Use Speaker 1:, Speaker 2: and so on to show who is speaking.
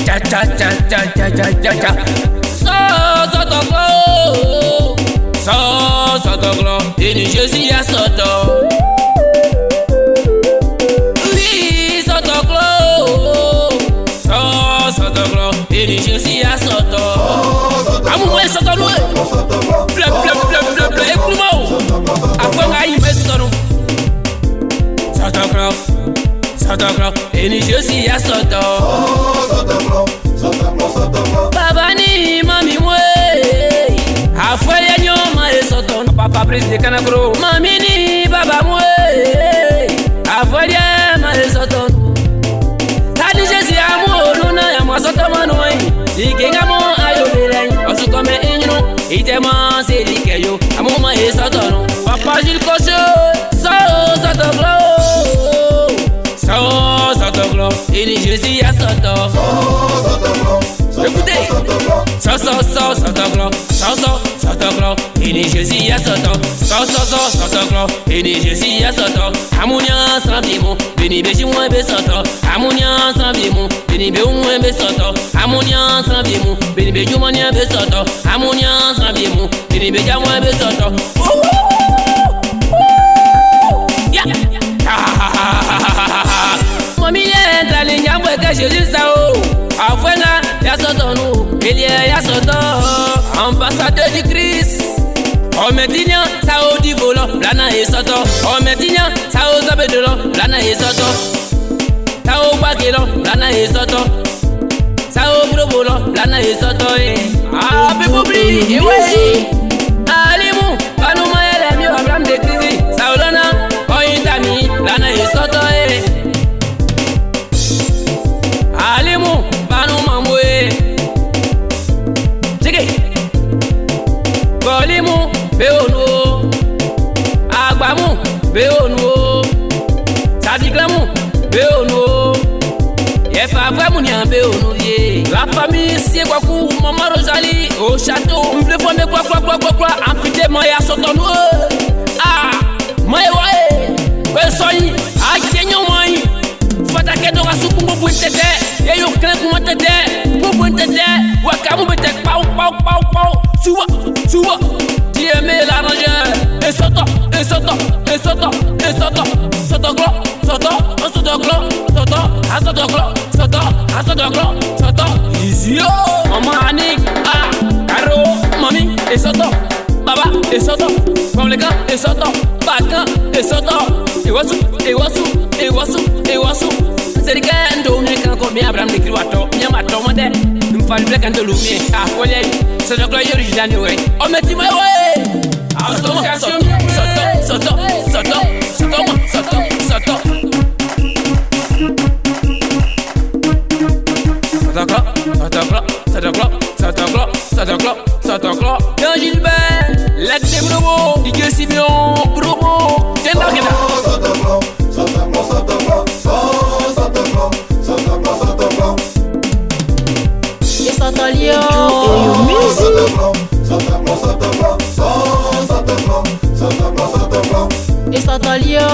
Speaker 1: Cha cha cha cha cha cha cha cha. Sotoglo, et je suis à Soto. Oui, Sotoglo, Sotoglo, et je suis à Soto. Amour, Sotoglo, bleu, bleu, bleu, bleu, bleu, écoute-moi. Après, on a eu Sotoglo. Sotoglo, Sotoglo, et je suis à Soto. Baba ni mami mwe afwa ya nyoma esoto papa prise de kanagro mami ni baba mwe afwa ya ma esoto tadi jesi amu na ya masoto manoi ikenga mo ayo belai osuko me inyo itema se dikeyo amu ma esoto no papa jil koso soto glo ini jesi ya soto. Écoutez, Sotoglo, ini je suis à Soto. Sotoglo, ini je suis à Soto. Amunya sambimo, beni beji mwen be Soto. Amunya sambimo, beni be mwen be Soto. Amunya sambimo, beni beji mwen be Soto. Amunya sambimo, beni beji mwen be Soto. Mami ye dali nyamwe ka Jésus sao. Afwena ya Soto nou, Elie ya Soto, ambassadeur du Christ. Ometinha sao di volo, lana e Soto. Ometinha sao zabedelo, lana e Soto. Sao bakelo, lana e Soto. Sao brobolo, lana e Soto. Ah, bibubli, ewe. Alimu, panuma ele mi Abraham de Christ. Sao lana, ointami, lana e Soto. Alimu, banu mamwe. Chige. Golimu, beonu. Agbamu, beonu. Sadiklamu, beonu. Yefa vramu nyan beonu vie. La famille c'est quoi kou, maman Rosalie au château. M'vle fome quoi, amputé moya Soto nou. Ah, moye wae. Besoyi, a kenyo moyi. Fata ke do rasu kumbo buintete. Ye yo klen kuma tete, kumbo buintete. Wakamu bete pau. Suwa. Qui aimait l'arrangeur. Et Soto. Easy yo. Maman Annick, Caro, mami, et Soto. Baba, et Soto. Comme les gars, et Soto. Bacan, et Soto. Et wasu. C'est le gars d'Omi quand on vient Abraham de Kriwato. Mia mato mande. M'fallu black and l'oumi. Ah, voilà. C'est le gloire original, ouais. Oh, mais dis-moi, ouais. Association. Soto. Sotoglo. Jean Gilbert, Lac de Brobo, Didier Simeon, Brobo. Sotoglo.
Speaker 2: Et Sotolio. Et Sotolio.